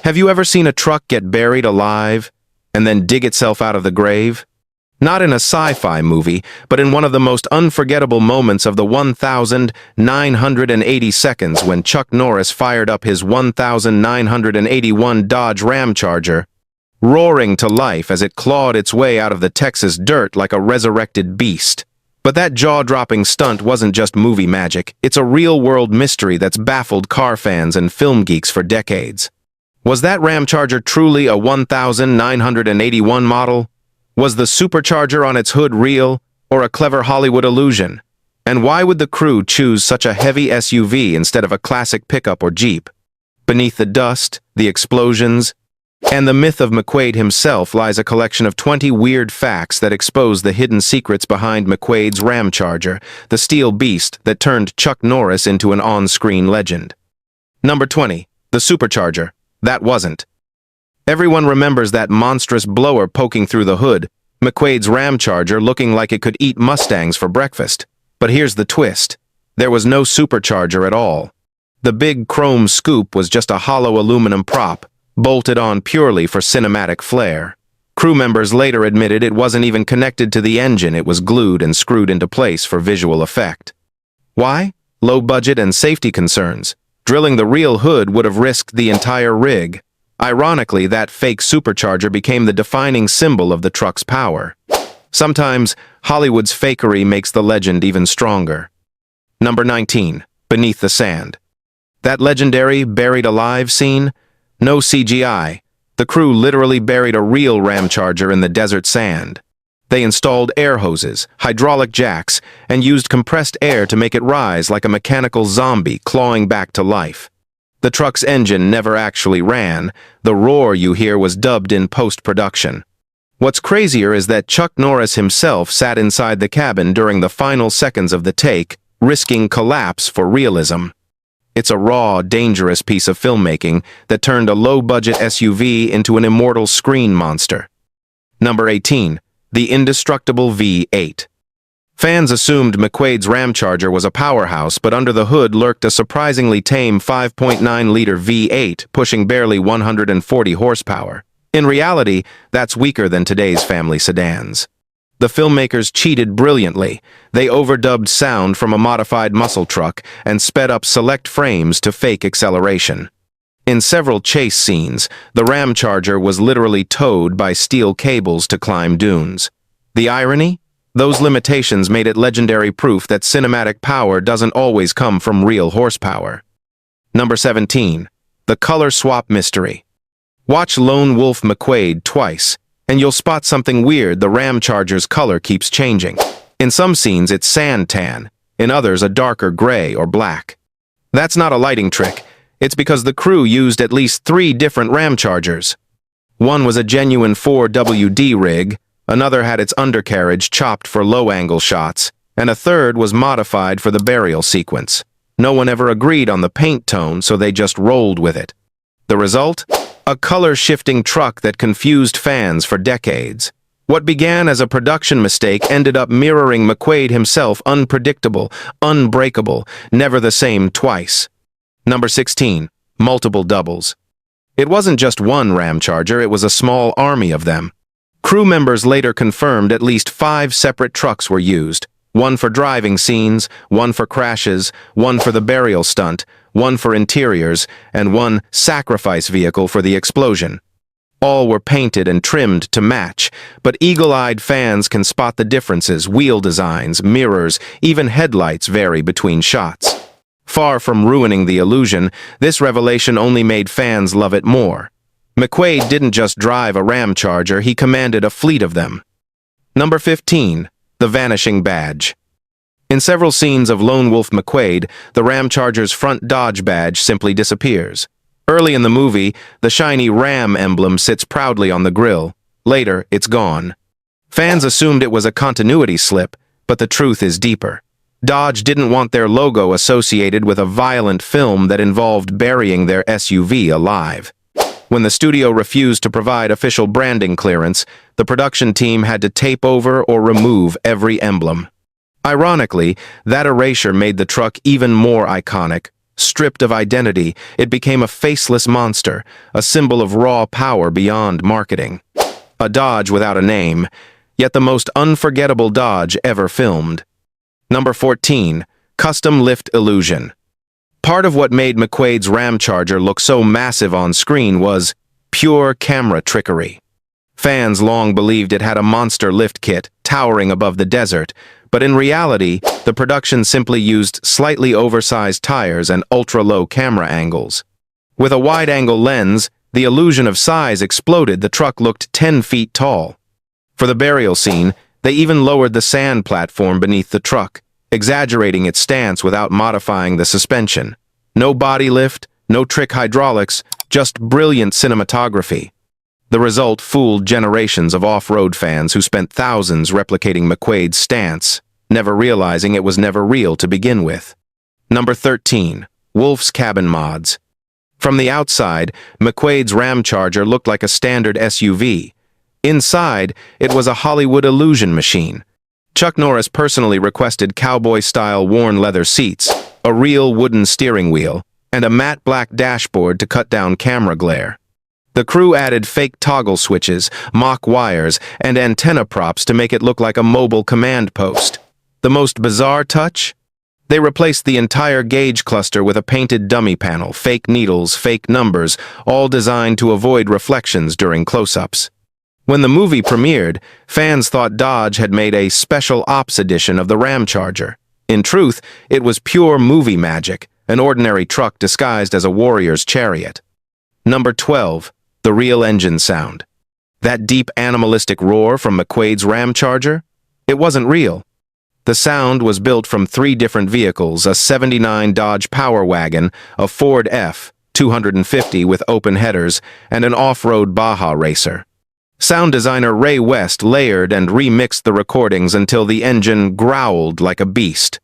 Have you ever seen a truck get buried alive and then dig itself out of the grave? Not in a sci-fi movie, but in one of the most unforgettable moments of the 1,980 seconds when Chuck Norris fired up his 1,981 Dodge Ramcharger, roaring to life as it clawed its way out of the Texas dirt like a resurrected beast. But that jaw-dropping stunt wasn't just movie magic, it's a real-world mystery that's baffled car fans and film geeks for decades. Was that Ramcharger truly a 1,981 model? Was the supercharger on its hood real, or a clever Hollywood illusion? And why would the crew choose such a heavy SUV instead of a classic pickup or Jeep? Beneath the dust, the explosions, and the myth of McQuade himself lies a collection of 20 weird facts that expose the hidden secrets behind McQuade's Ramcharger, the steel beast that turned Chuck Norris into an on-screen legend. Number 20. The supercharger. That wasn't. Everyone remembers that monstrous blower poking through the hood, McQuade's Ramcharger looking like it could eat Mustangs for breakfast. But here's the twist. There was no supercharger at all. The big chrome scoop was just a hollow aluminum prop, bolted on purely for cinematic flair. Crew members later admitted it wasn't even connected to the engine, it was glued and screwed into place for visual effect. Why? Low budget and safety concerns. Drilling the real hood would have risked the entire rig. Ironically, that fake supercharger became the defining symbol of the truck's power. Sometimes, Hollywood's fakery makes the legend even stronger. Number 19. Beneath the sand. That legendary buried alive scene? No CGI. The crew literally buried a real Ramcharger in the desert sand. They installed air hoses, hydraulic jacks, and used compressed air to make it rise like a mechanical zombie clawing back to life. The truck's engine never actually ran. The roar you hear was dubbed in post-production. What's crazier is that Chuck Norris himself sat inside the cabin during the final seconds of the take, risking collapse for realism. It's a raw, dangerous piece of filmmaking that turned a low-budget SUV into an immortal screen monster. Number 18. The indestructible V8. Fans assumed McQuade's Ramcharger was a powerhouse, but under the hood lurked a surprisingly tame 5.9-liter V8, pushing barely 140 horsepower. In reality, that's weaker than today's family sedans. The filmmakers cheated brilliantly. They overdubbed sound from a modified muscle truck and sped up select frames to fake acceleration. In several chase scenes, the Ramcharger was literally towed by steel cables to climb dunes. The irony? Those limitations made it legendary proof that cinematic power doesn't always come from real horsepower. Number 17. The color swap mystery. Watch Lone Wolf McQuade twice, and you'll spot something weird. The Ramcharger's color keeps changing. In some scenes, it's sand tan. In others, a darker gray or black. That's not a lighting trick. It's because the crew used at least 3 different Ramchargers. One was a genuine 4WD rig, another had its undercarriage chopped for low-angle shots, and a third was modified for the burial sequence. No one ever agreed on the paint tone, so they just rolled with it. The result? A color-shifting truck that confused fans for decades. What began as a production mistake ended up mirroring McQuade himself, unpredictable, unbreakable, never the same twice. Number 16. Multiple doubles. It wasn't just one Ramcharger, it was a small army of them. Crew members later confirmed at least 5 separate trucks were used. One for driving scenes, one for crashes, one for the burial stunt, one for interiors, and one sacrifice vehicle for the explosion. All were painted and trimmed to match, but eagle-eyed fans can spot the differences. Wheel designs, mirrors, even headlights vary between shots. Far from ruining the illusion, this revelation only made fans love it more. McQuade didn't just drive a Ramcharger, he commanded a fleet of them. Number 15. The vanishing badge. In several scenes of Lone Wolf McQuade, the Ramcharger's front Dodge badge simply disappears. Early in the movie, the shiny Ram emblem sits proudly on the grille. Later, it's gone. Fans assumed it was a continuity slip, but the truth is deeper. Dodge didn't want their logo associated with a violent film that involved burying their SUV alive. When the studio refused to provide official branding clearance, the production team had to tape over or remove every emblem. Ironically, that erasure made the truck even more iconic. Stripped of identity, it became a faceless monster, a symbol of raw power beyond marketing. A Dodge without a name, yet the most unforgettable Dodge ever filmed. Number 14. Custom Lift Illusion. Part of what made McQuade's Ramcharger look so massive on screen was pure camera trickery. Fans long believed it had a monster lift kit towering above the desert, but in reality, the production simply used slightly oversized tires and ultra-low camera angles. With a wide-angle lens, the illusion of size exploded. The truck looked 10 feet tall. For the burial scene, they even lowered the sand platform beneath the truck, exaggerating its stance without modifying the suspension. No body lift, no trick hydraulics, just brilliant cinematography. The result fooled generations of off-road fans who spent thousands replicating McQuade's stance, never realizing it was never real to begin with. Number 13. Wolf's Cabin Mods. From the outside, McQuade's Ramcharger looked like a standard SUV. Inside, it was a Hollywood illusion machine. Chuck Norris personally requested cowboy-style worn leather seats, a real wooden steering wheel, and a matte black dashboard to cut down camera glare. The crew added fake toggle switches, mock wires, and antenna props to make it look like a mobile command post. The most bizarre touch? They replaced the entire gauge cluster with a painted dummy panel, fake needles, fake numbers, all designed to avoid reflections during close-ups. When the movie premiered, fans thought Dodge had made a special ops edition of the Ramcharger. In truth, it was pure movie magic, an ordinary truck disguised as a warrior's chariot. Number 12. The real engine sound. That deep animalistic roar from McQuade's Ramcharger? It wasn't real. The sound was built from 3 different vehicles, a '79 Dodge Power Wagon, a Ford F-250 with open headers, and an off-road Baja racer. Sound designer Ray West layered and remixed the recordings until the engine growled like a beast.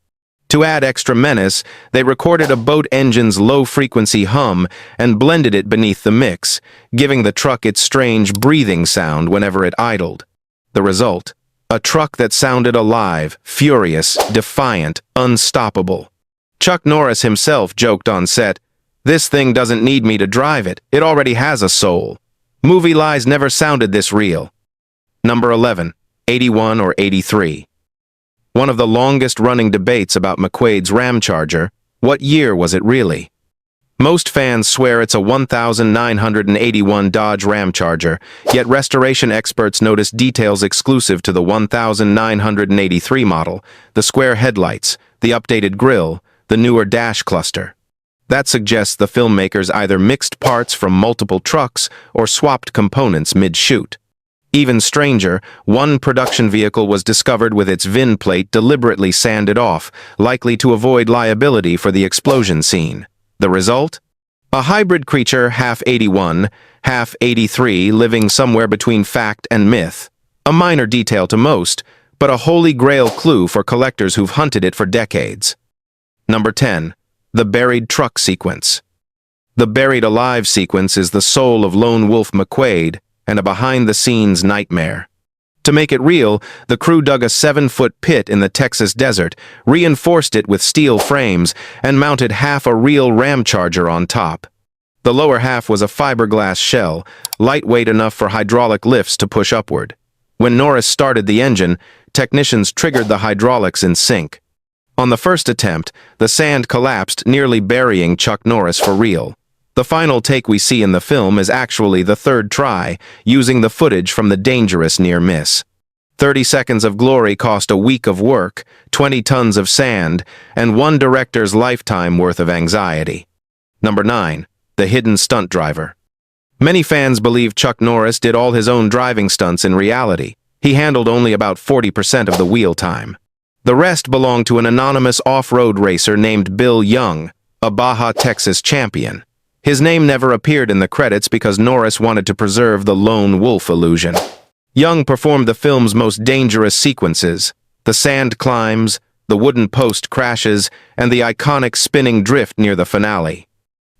To add extra menace, they recorded a boat engine's low-frequency hum and blended it beneath the mix, giving the truck its strange breathing sound whenever it idled. The result? A truck that sounded alive, furious, defiant, unstoppable. Chuck Norris himself joked on set, "This thing doesn't need me to drive it. It already has a soul." Movie lies never sounded this real. Number 11. 81 or 83. One of the longest-running debates about McQuade's Ramcharger, what year was it really? Most fans swear it's a 1981 Dodge Ramcharger, yet restoration experts notice details exclusive to the 1983 model, the square headlights, the updated grille, the newer dash cluster. That suggests the filmmakers either mixed parts from multiple trucks or swapped components mid-shoot. Even stranger, one production vehicle was discovered with its VIN plate deliberately sanded off, likely to avoid liability for the explosion scene. The result? A hybrid creature, half 81, half 83, living somewhere between fact and myth. A minor detail to most, but a holy grail clue for collectors who've hunted it for decades. Number 10. The Buried Truck Sequence. The Buried Alive sequence is the soul of Lone Wolf McQuade, and a behind-the-scenes nightmare. To make it real, the crew dug a 7-foot pit in the Texas desert, reinforced it with steel frames, and mounted half a real Ramcharger on top. The lower half was a fiberglass shell, lightweight enough for hydraulic lifts to push upward. When Norris started the engine, technicians triggered the hydraulics in sync. On the first attempt, the sand collapsed, nearly burying Chuck Norris for real. The final take we see in the film is actually the third try, using the footage from the dangerous near miss. 30 seconds of glory cost a week of work, 20 tons of sand, and one director's lifetime worth of anxiety. Number 9. The Hidden Stunt Driver. Many fans believe Chuck Norris did all his own driving stunts. In reality, he handled only about 40% of the wheel time. The rest belonged to an anonymous off-road racer named Bill Young, a Baja, Texas champion. His name never appeared in the credits because Norris wanted to preserve the lone wolf illusion. Young performed the film's most dangerous sequences, the sand climbs, the wooden post crashes, and the iconic spinning drift near the finale.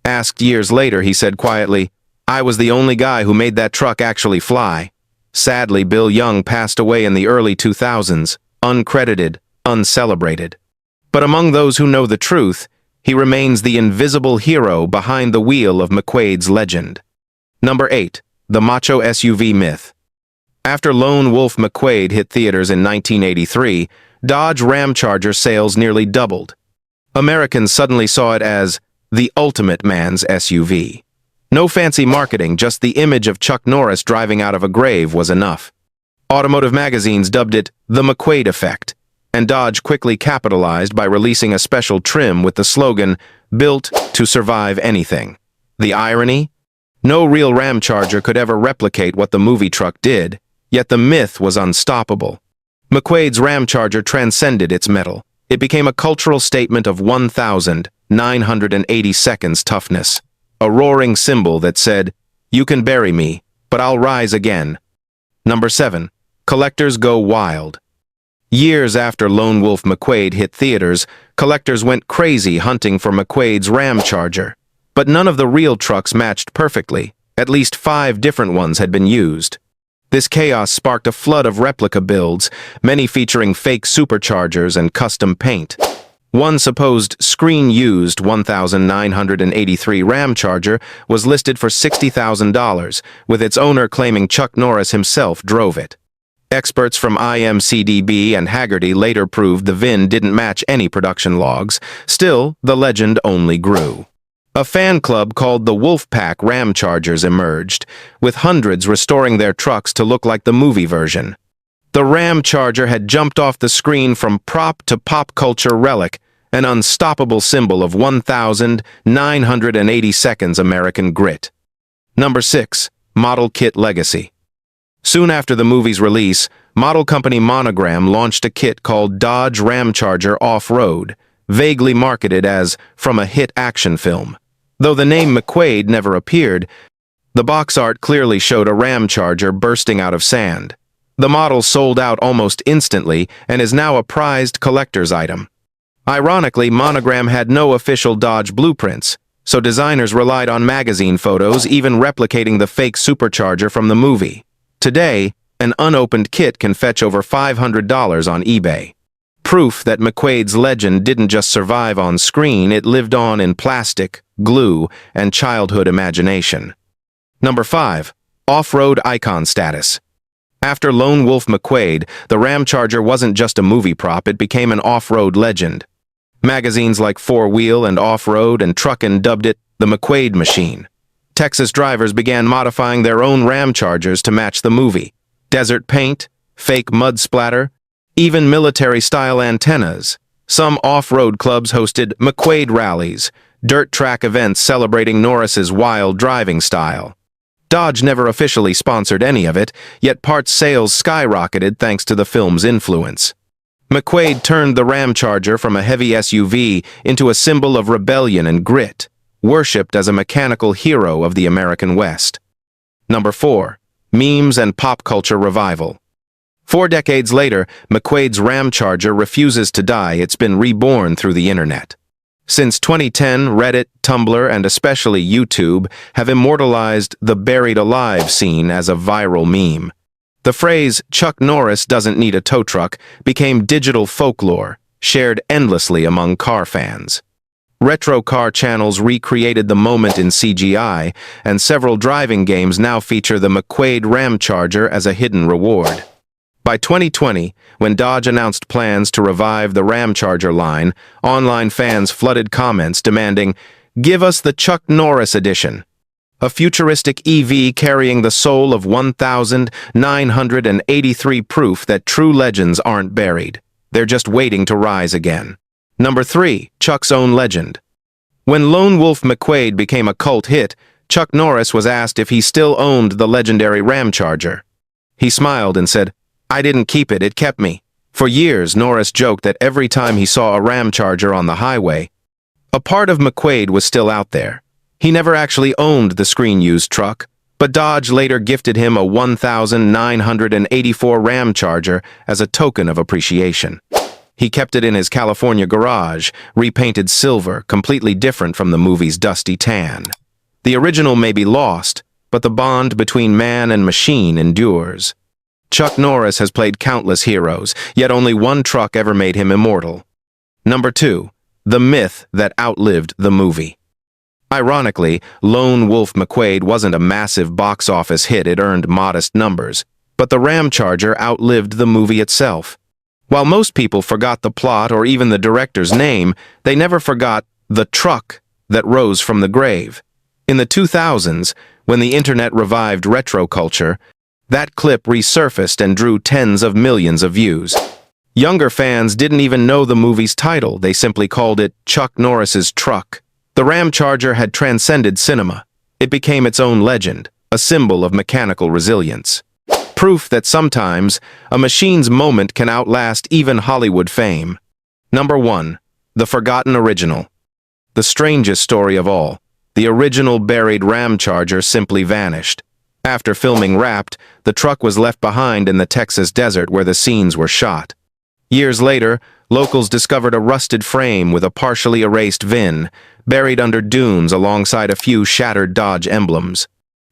Asked years later, he said quietly, "I was the only guy who made that truck actually fly." Sadly, Bill Young passed away in the early 2000s, uncredited, uncelebrated. But among those who know the truth, he remains the invisible hero behind the wheel of McQuade's legend. Number 8. The Macho SUV Myth. After Lone Wolf McQuade hit theaters in 1983, Dodge Ramcharger sales nearly doubled. Americans suddenly saw it as the ultimate man's SUV. No fancy marketing, just the image of Chuck Norris driving out of a grave was enough. Automotive magazines dubbed it the McQuade effect, and Dodge quickly capitalized by releasing a special trim with the slogan, "Built to survive anything." The irony? No real Ramcharger could ever replicate what the movie truck did, yet the myth was unstoppable. McQuade's Ramcharger transcended its metal. It became a cultural statement of 1,980 seconds toughness, a roaring symbol that said, "You can bury me, but I'll rise again." Number 7. Collectors go wild. Years after Lone Wolf McQuade hit theaters, collectors went crazy hunting for McQuade's Ramcharger. But none of the real trucks matched perfectly. At least 5 different ones had been used. This chaos sparked a flood of replica builds, many featuring fake superchargers and custom paint. One supposed screen-used 1983 Ramcharger was listed for $60,000, with its owner claiming Chuck Norris himself drove it. Experts from IMCDB and Haggerty later proved the VIN didn't match any production logs. Still, the legend only grew. A fan club called the Wolfpack Ramchargers emerged, with hundreds restoring their trucks to look like the movie version. The Ramcharger had jumped off the screen from prop to pop culture relic, an unstoppable symbol of 1,980 seconds American grit. Number 6. Model Kit Legacy. Soon after the movie's release, model company Monogram launched a kit called Dodge Ramcharger Off-Road, vaguely marketed as from a hit action film. Though the name McQuade never appeared, the box art clearly showed a Ramcharger bursting out of sand. The model sold out almost instantly and is now a prized collector's item. Ironically, Monogram had no official Dodge blueprints, so designers relied on magazine photos, even replicating the fake supercharger from the movie. Today, an unopened kit can fetch over $500 on eBay. Proof that McQuade's legend didn't just survive on screen, it lived on in plastic, glue, and childhood imagination. Number 5. Off-road icon status. After Lone Wolf McQuade, the Ramcharger wasn't just a movie prop, it became an off-road legend. Magazines like 4-Wheel and Off-Road and Truckin' dubbed it the McQuade Machine. Texas drivers began modifying their own Ramchargers to match the movie. Desert paint, fake mud splatter, even military-style antennas. Some off-road clubs hosted McQuade rallies, dirt track events celebrating Norris's wild driving style. Dodge never officially sponsored any of it, yet parts sales skyrocketed thanks to the film's influence. McQuade turned the Ramcharger from a heavy SUV into a symbol of rebellion and grit, worshipped as a mechanical hero of the American West. Number 4. Memes and pop culture revival. 4 decades later, McQuade's Ramcharger refuses to die. It's been reborn through the internet. Since 2010, Reddit, Tumblr, and especially YouTube have immortalized the buried alive scene as a viral meme. The phrase, "Chuck Norris doesn't need a tow truck," became digital folklore, shared endlessly among car fans. Retro car channels recreated the moment in CGI, and several driving games now feature the McQuade Ramcharger as a hidden reward. By 2020, when Dodge announced plans to revive the Ramcharger line, online fans flooded comments demanding, "Give us the Chuck Norris edition." A futuristic EV carrying the soul of 1,983 proof that true legends aren't buried. They're just waiting to rise again. Number 3. Chuck's own legend. When Lone Wolf McQuade became a cult hit, Chuck Norris was asked if he still owned the legendary Ramcharger. He smiled and said, "I didn't keep it, it kept me." For years, Norris joked that every time he saw a Ramcharger on the highway, a part of McQuade was still out there. He never actually owned the screen-used truck, but Dodge later gifted him a 1984 Ramcharger as a token of appreciation. He kept it in his California garage, repainted silver, completely different from the movie's dusty tan. The original may be lost, but the bond between man and machine endures. Chuck Norris has played countless heroes, yet only one truck ever made him immortal. Number 2. The myth that outlived the movie. Ironically, Lone Wolf McQuade wasn't a massive box office hit, it earned modest numbers, but the Ramcharger outlived the movie itself. While most people forgot the plot or even the director's name, they never forgot the truck that rose from the grave. In the 2000s, when the internet revived retro culture, that clip resurfaced and drew tens of millions of views. Younger fans didn't even know the movie's title, they simply called it Chuck Norris's Truck. The Ramcharger had transcended cinema. It became its own legend, a symbol of mechanical resilience. Proof that sometimes a machine's moment can outlast even Hollywood fame. Number 1. The forgotten original. The strangest story of all. The original buried Ramcharger simply vanished. After filming Wrapped, the truck was left behind in the Texas desert where the scenes were shot. Years later, locals discovered a rusted frame with a partially erased VIN, buried under dunes alongside a few shattered Dodge emblems.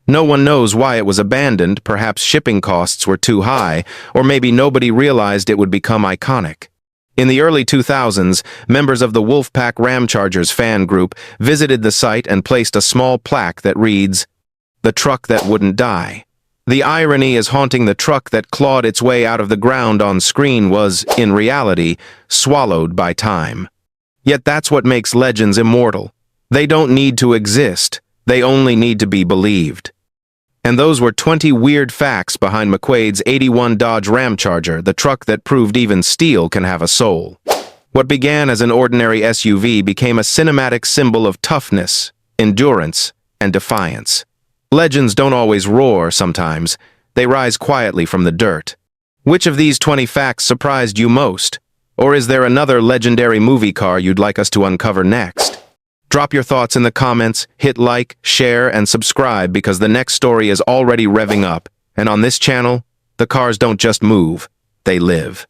No one knows why it was abandoned, perhaps shipping costs were too high, or maybe nobody realized it would become iconic. In the early 2000s, members of the Wolfpack Ramchargers fan group visited the site and placed a small plaque that reads, "The truck that wouldn't die." The irony is haunting the truck that clawed its way out of the ground on screen was, in reality, swallowed by time. Yet that's what makes legends immortal. They don't need to exist, they only need to be believed. And those were 20 weird facts behind McQuade's '81 Dodge Ramcharger, the truck that proved even steel can have a soul. What began as an ordinary SUV became a cinematic symbol of toughness, endurance, and defiance. Legends don't always roar sometimes, they rise quietly from the dirt. Which of these 20 facts surprised you most? Or is there another legendary movie car you'd like us to uncover next? Drop your thoughts in the comments, hit like, share, and subscribe because the next story is already revving up. And on this channel, the cars don't just move, they live.